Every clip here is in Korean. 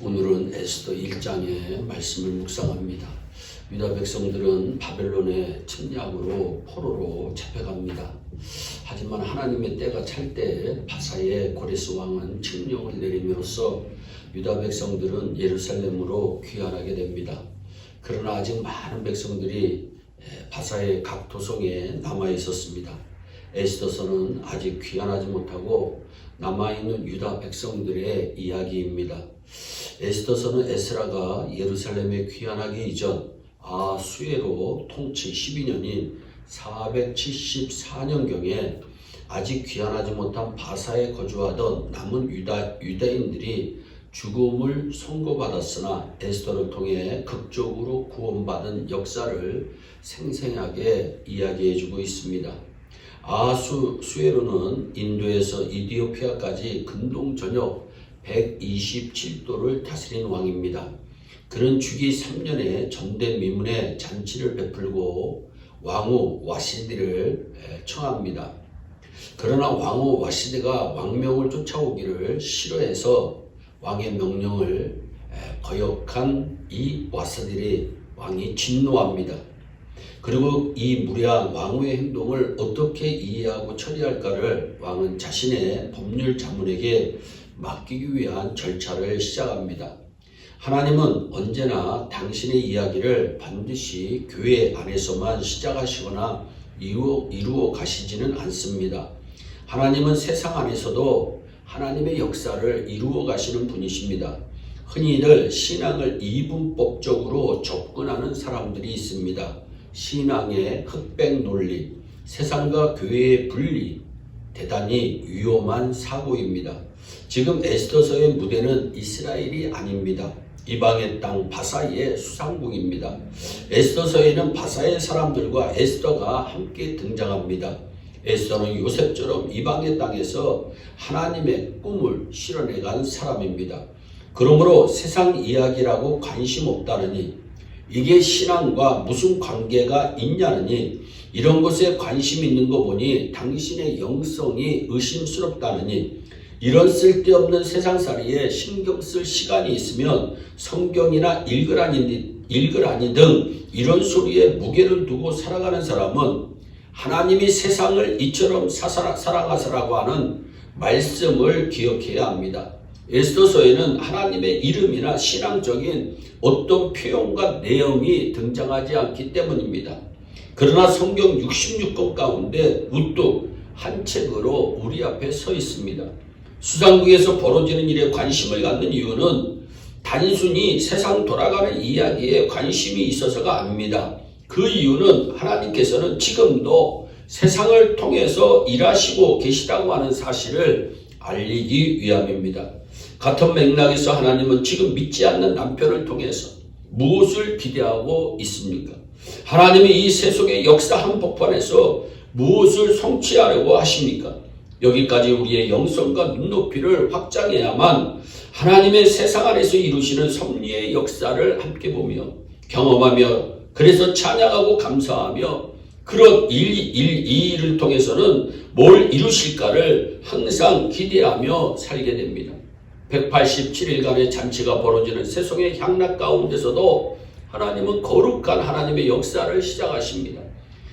오늘은 에스더 1장의 말씀을 묵상합니다. 유다 백성들은 바벨론의 침략으로 포로로 잡혀갑니다. 하지만 하나님의 때가 찰 때 바사의 고레스 왕은 칙령을 내림으로써 유다 백성들은 예루살렘으로 귀환하게 됩니다. 그러나 아직 많은 백성들이 바사의 각 도성에 남아 있었습니다. 에스더서는 아직 귀환하지 못하고 남아있는 유다 백성들의 이야기입니다. 에스더서는 에스라가 예루살렘에 귀환하기 이전 아수에로 통치 12년인 474년경에 아직 귀환하지 못한 바사에 거주하던 남은 유다인들이 죽음을 선고받았으나 에스더를 통해 극적으로 구원받은 역사를 생생하게 이야기해주고 있습니다. 아수에로는 인도에서 이디오피아까지 근동 전역 127도를 다스린 왕입니다. 그는 주기 3년에 전대미문에 잔치를 베풀고 왕후 와시디를 청합니다. 그러나 왕후 와시디가 왕명을 쫓아오기를 싫어해서 왕의 명령을 거역한 이 와시디를 왕이 진노합니다. 그리고 이 무례한 왕후의 행동을 어떻게 이해하고 처리할까를 왕은 자신의 법률 자문에게 맡기기 위한 절차를 시작합니다. 하나님은 언제나 당신의 이야기를 반드시 교회 안에서만 시작하시거나 이루어 가시지는 않습니다. 하나님은 세상 안에서도 하나님의 역사를 이루어 가시는 분이십니다. 흔히들 신앙을 이분법적으로 접근하는 사람들이 있습니다. 신앙의 흑백 논리, 세상과 교회의 분리, 대단히 위험한 사고입니다. 지금 에스더서의 무대는 이스라엘이 아닙니다. 이방의 땅 바사의 수상궁입니다. 에스더서에는 바사의 사람들과 에스더가 함께 등장합니다. 에스더는 요셉처럼 이방의 땅에서 하나님의 꿈을 실현해간 사람입니다. 그러므로 세상 이야기라고 관심 없다느니, 이게 신앙과 무슨 관계가 있냐느니, 이런 것에 관심 있는 거 보니 당신의 영성이 의심스럽다느니, 이런 쓸데없는 세상살이에 신경 쓸 시간이 있으면 성경이나 읽으라니 등 이런 소리에 무게를 두고 살아가는 사람은 하나님이 세상을 이처럼 사랑하시라고 하는 말씀을 기억해야 합니다. 에스더서에는 하나님의 이름이나 신앙적인 어떤 표현과 내용이 등장하지 않기 때문입니다. 그러나 성경 66권 가운데 우뚝 한 책으로 우리 앞에 서 있습니다. 수상국에서 벌어지는 일에 관심을 갖는 이유는 단순히 세상 돌아가는 이야기에 관심이 있어서가 아닙니다. 그 이유는 하나님께서는 지금도 세상을 통해서 일하시고 계시다고 하는 사실을 알리기 위함입니다. 같은 맥락에서 하나님은 지금 믿지 않는 남편을 통해서 무엇을 기대하고 있습니까? 하나님이 이 세속의 역사 한복판에서 무엇을 성취하려고 하십니까? 여기까지 우리의 영성과 눈높이를 확장해야만 하나님의 세상 안에서 이루시는 섭리의 역사를 함께 보며 경험하며, 그래서 찬양하고 감사하며, 그런 이 일을 통해서는 뭘 이루실까를 항상 기대하며 살게 됩니다. 187일간의 잔치가 벌어지는 세속의 향락 가운데서도 하나님은 거룩한 하나님의 역사를 시작하십니다.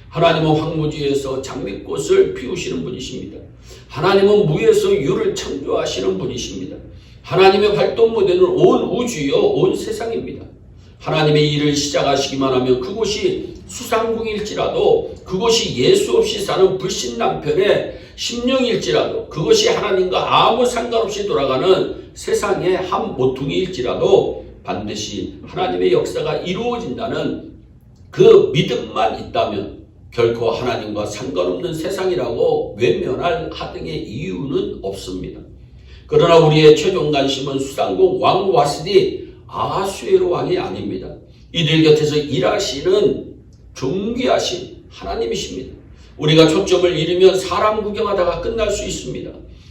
하나님은 황무지에서 장미꽃을 피우시는 분이십니다. 하나님은 무에서 유를 창조하시는 분이십니다. 하나님의 활동 무대는 온 우주요 온 세상입니다. 하나님의 일을 시작하시기만 하면 그곳이 수상궁일지라도, 그곳이 예수 없이 사는 불신 남편의 심령일지라도, 그것이 하나님과 아무 상관없이 돌아가는 세상의 한 모퉁이일지라도 반드시 하나님의 역사가 이루어진다는 그 믿음만 있다면 결코 하나님과 상관없는 세상이라고 외면할 하등의 이유는 없습니다. 그러나 우리의 최종 관심은 수상궁 왕 와시디 아수에로 왕이 아닙니다. 이들 곁에서 일하시는 존귀하신 하나님이십니다. 우리가 초점을 잃으면 사람 구경하다가 끝날 수 있습니다.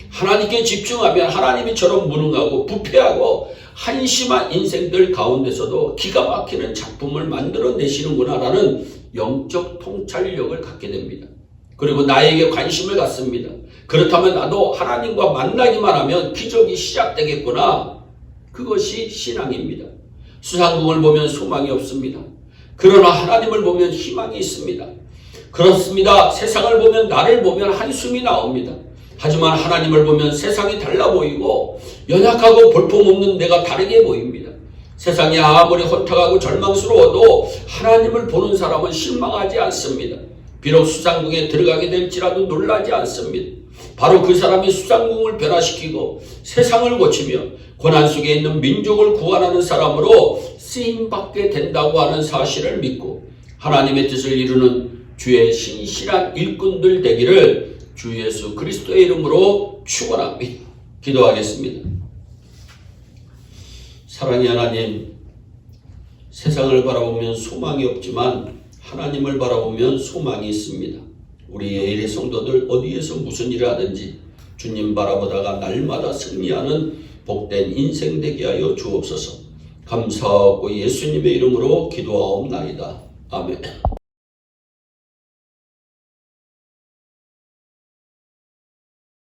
하나님께 집중하면 하나님이처럼 무능하고 부패하고 한심한 인생들 가운데서도 기가 막히는 작품을 만들어내시는구나라는 영적 통찰력을 갖게 됩니다. 그리고 나에게 관심을 갖습니다. 그렇다면 나도 하나님과 만나기만 하면 기적이 시작되겠구나. 그것이 신앙입니다. 수상궁을 보면 소망이 없습니다. 그러나 하나님을 보면 희망이 있습니다. 그렇습니다. 세상을 보면, 나를 보면 한숨이 나옵니다. 하지만 하나님을 보면 세상이 달라 보이고 연약하고 볼품없는 내가 다르게 보입니다. 세상이 아무리 혼탁하고 절망스러워도 하나님을 보는 사람은 실망하지 않습니다. 비록 수상궁에 들어가게 될지라도 놀라지 않습니다. 바로 그 사람이 수상궁을 변화시키고 세상을 고치며 고난 속에 있는 민족을 구원하는 사람으로 쓰임받게 된다고 하는 사실을 믿고 하나님의 뜻을 이루는 주의 신실한 일꾼들 되기를 주 예수 그리스도의 이름으로 축원합니다. 기도하겠습니다. 사랑의 하나님, 세상을 바라보면 소망이 없지만 하나님을 바라보면 소망이 있습니다. 우리 예일의 성도들 어디에서 무슨 일을 하든지 주님 바라보다가 날마다 승리하는 복된 인생 되게 하여 주옵소서. 감사하고 예수님의 이름으로 기도하옵나이다. 아멘.